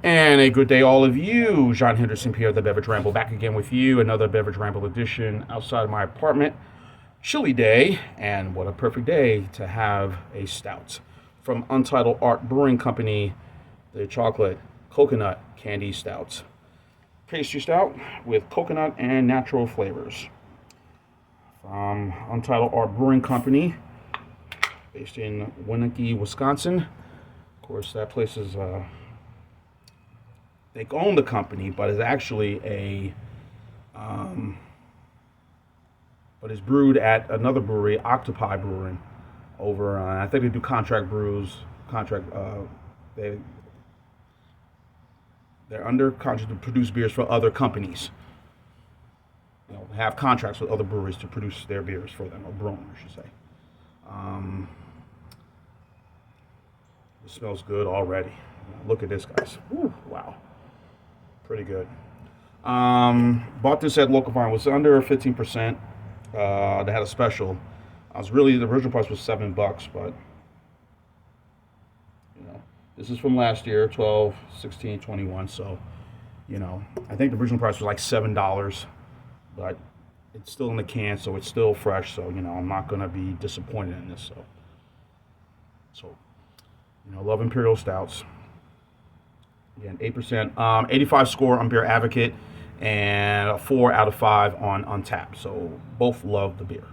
And a good day, all of you. John Henderson Pierre, the Beverage Ramble, back again with you. Another Beverage Ramble edition outside of my apartment. Chilly day, and what a perfect day to have a stout from Untitled Art Brewing Company, the chocolate coconut candy stout. Pastry stout with coconut and natural flavors. From Untitled Art Brewing Company, based in Waunakee, Wisconsin. Of course, that place is they own the company, but is actually but is brewed at another brewery, Octopi Brewing, over. I think they do contract brews. Contract. They they're under contract to produce beers for other companies. Have contracts with other breweries to produce their beers for them, or brewing, I should say. Um, it smells good already. Look at this, guys. Woo, wow. Pretty good. Bought this at Local Farm. It was under 15%. They had a special. The original price was $7, but this is from last year, 12, 16, 21. So, I think the original price was like $7, but it's still in the can, so it's still fresh. So, I'm not gonna be disappointed in this. So, love Imperial Stouts. Again, 8%, 85 score on Beer Advocate, and a 4 out of 5 on Untapped. So both love the beer.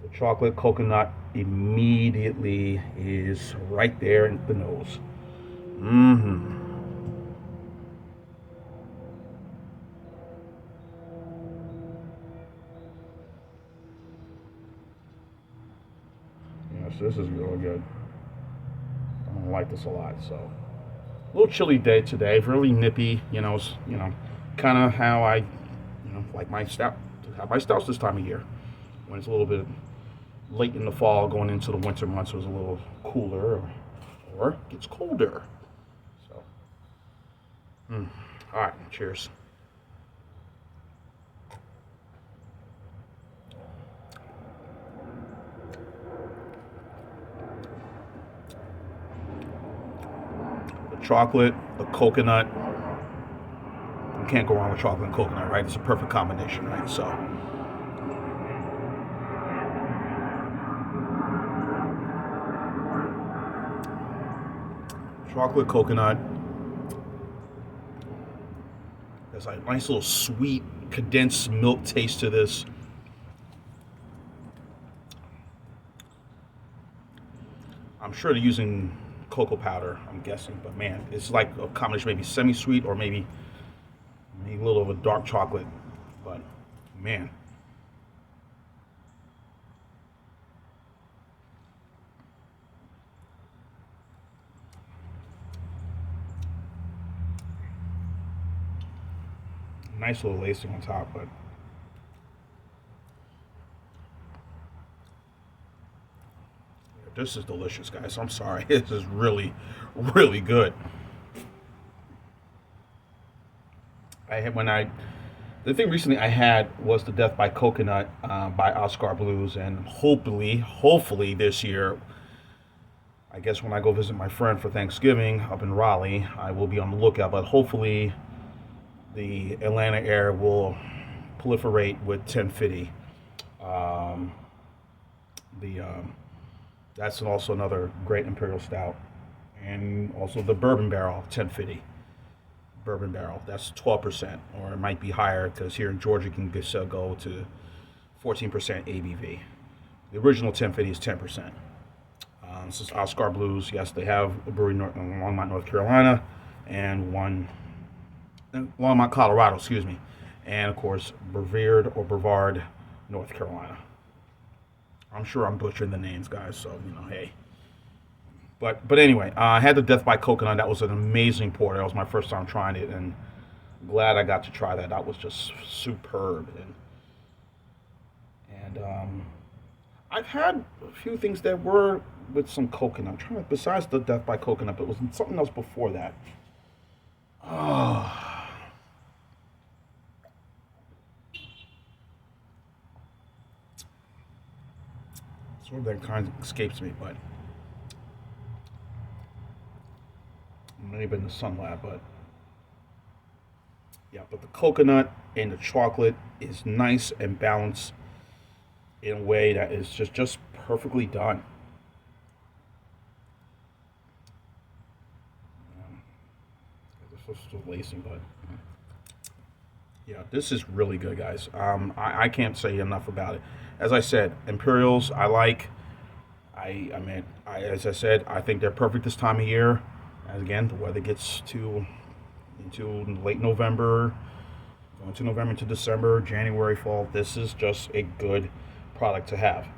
The chocolate coconut immediately is right there in the nose. Yes, this is really good. I like this a lot. So, a little chilly day today, really nippy. Kind of how I, like my stout, have my stouts this time of year, when it's a little bit late in the fall, going into the winter months, it was a little cooler, or gets colder. So, all right, cheers. The chocolate, the coconut. You can't go wrong with chocolate and coconut, right? It's a perfect combination, right? So, chocolate, coconut. There's a nice little sweet condensed milk taste to this. I'm sure they're using cocoa powder, I'm guessing, but man, it's like a combination, maybe semi-sweet or maybe a little of a dark chocolate. But man, nice little lacing on top. But this is delicious, guys. I'm sorry, this is really, really good. I had when I The thing recently I had was the Death by Coconut by Oscar Blues, and hopefully this year, I guess when I go visit my friend for Thanksgiving up in Raleigh, I will be on the lookout. But hopefully, the Atlanta area will proliferate with 1050. Um, the That's also another great Imperial Stout, and also the Bourbon Barrel 1050. Bourbon Barrel. That's 12%, or it might be higher because here in Georgia you can go to 14% ABV. The original 1050 is 10%. This is Oscar Blues. Yes, they have a brewery in Longmont, North Carolina, and one in Longmont, Colorado, excuse me, and of course Brevard, North Carolina. I'm sure I'm butchering the names, guys. So hey. But anyway, I had the Death by Coconut. That was an amazing pour. That was my first time trying it, and glad I got to try that. That was just superb. And I've had a few things that were with some coconut. I'm trying to, besides the Death by Coconut, but it was something else before that. Oh, sort of that kind of escapes me, but maybe in the Sun Lab, but yeah, but the coconut and the chocolate is nice and balanced in a way that is just perfectly done. This was still lacing, but yeah, this is really good, guys. I can't say enough about it. As I said, Imperials I like. I mean, as I said, I think they're perfect this time of year. As again, the weather gets to into late November, going to November to December, January, fall. This is just a good product to have.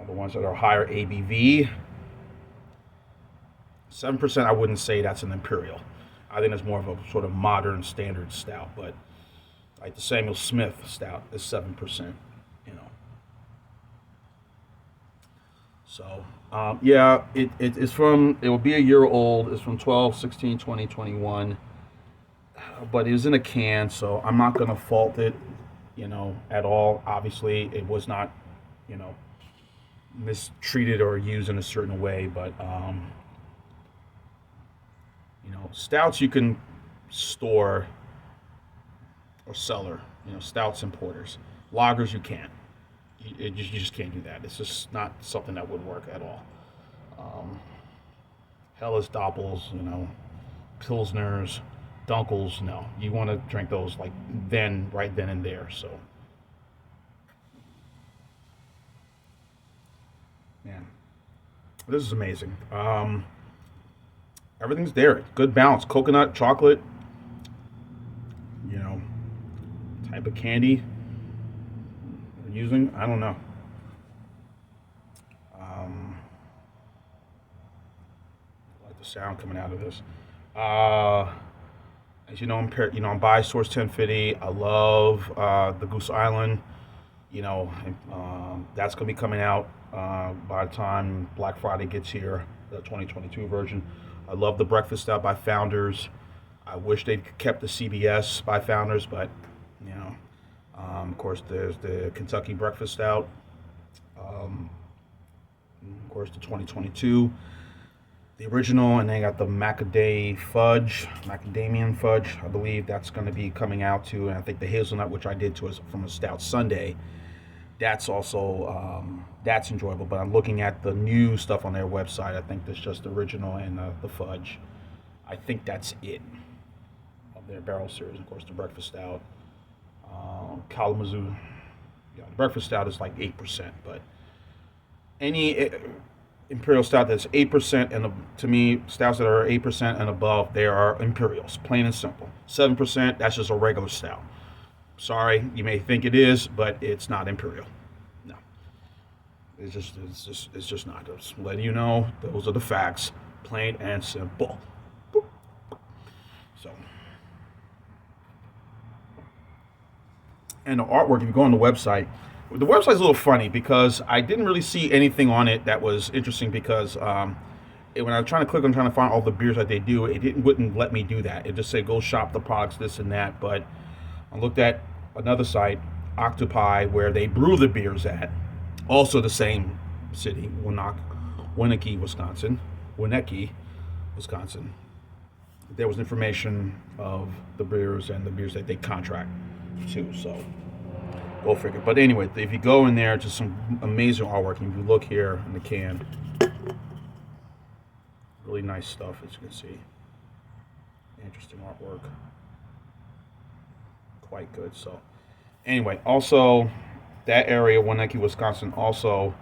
The ones that are higher ABV, 7%. I wouldn't say that's an imperial. I think it's more of a sort of modern standard stout. But like the Samuel Smith stout is 7%. You know. So yeah, it's from. It will be a year old. It's from 12, 16, 20, 21. But it was in a can, so I'm not gonna fault it, at all. Obviously, it was not, you know, mistreated or used in a certain way. But stouts you can store or cellar. Stouts and porters. Lagers you can't. You just can't do that. It's just not something that would work at all. Um, Hellas Doppels, Pilsners, Dunkels. No, you want to drink those like right then and there. So, man, this is amazing. Everything's there. Good balance. Coconut, chocolate. You know, type of candy we're using. I don't know. Um, I like the sound coming out of this. Uh, as you know, I'm by Source 1050. I love the Goose Island. That's going to be coming out by the time Black Friday gets here, the 2022 version. I love the Breakfast Stout by Founders. I wish they'd kept the CBS by Founders, but of course, there's the Kentucky Breakfast Stout. Um, of course, the 2022, the original, and then got the macadamian fudge. I believe that's going to be coming out too, and I think the hazelnut, which I did to us from a Stout Sunday, that's also that's enjoyable. But I'm looking at the new stuff on their website. I think there's just the original and the fudge. I think that's it of their barrel series. Of course, the Breakfast Stout, Kalamazoo. Yeah, the Breakfast Stout is like 8%, but any imperial stout that's 8% and to me, stouts that are 8% and above, they are imperials, plain and simple. 7%, that's just a regular stout. Sorry, you may think it is, but it's not imperial. No, it's just not. Just letting you know, those are the facts, plain and simple. So, and the artwork, if you go on the website's a little funny because I didn't really see anything on it that was interesting because when I was trying to find all the beers that they do, wouldn't let me do that. It just said go shop the products, this and that. But I looked at another site, Octopi, where they brew the beers at, also the same city, Waunakee, Wisconsin. Waunakee, Wisconsin. There was information of the beers and the beers that they contract too. So go figure. But anyway, if you go in there, just some amazing artwork. And if you look here in the can, really nice stuff, as you can see. Interesting artwork. Quite good. So anyway, also that area, Waunakee, Wisconsin, also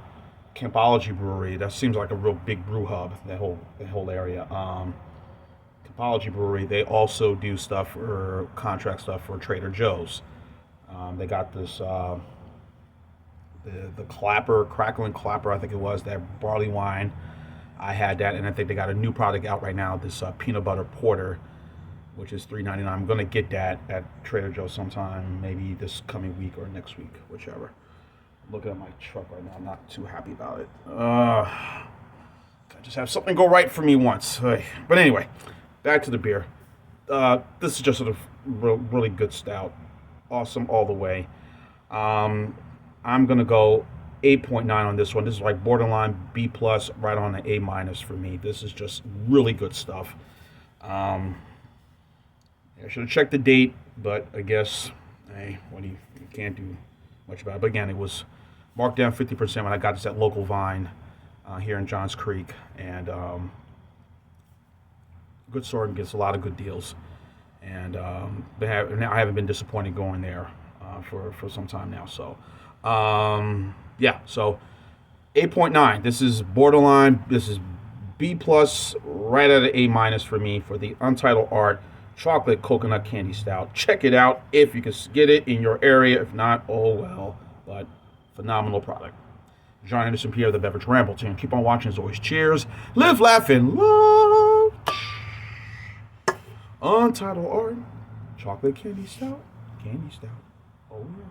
Campology Brewery. That seems like a real big brew hub. That whole area. Campology Brewery. They also do contract stuff for Trader Joe's. They got this the Clapper, Crackling Clapper, I think it was, that barley wine. I had that, and I think they got a new product out right now, this peanut butter porter, which is $3.99. I'm gonna get that at Trader Joe's sometime, maybe this coming week or next week, whichever. I'm looking at my truck right now. I'm not too happy about it. I just have something go right for me once. But anyway, back to the beer. This is just a really good stout. Awesome all the way. I'm gonna go 8.9 on this one. This is like borderline B plus, right on the A minus for me. This is just really good stuff. I should have checked the date, but I guess, hey, you can't do much about it. But again, it was marked down 50% when I got this at Local Vine here in Johns Creek, and good store and gets a lot of good deals. And I haven't been disappointed going there for some time now. So, yeah, so 8.9. This is borderline. This is B plus, right at an A minus for me for the Untitled Art Chocolate Coconut Candy Stout. Check it out if you can get it in your area. If not, oh well. But phenomenal product. John Anderson Pierre, the Beverage Ramble team. Keep on watching as always. Cheers. Live, laugh, and love. Untitled Art Chocolate Candy Stout. Candy Stout. Oh yeah.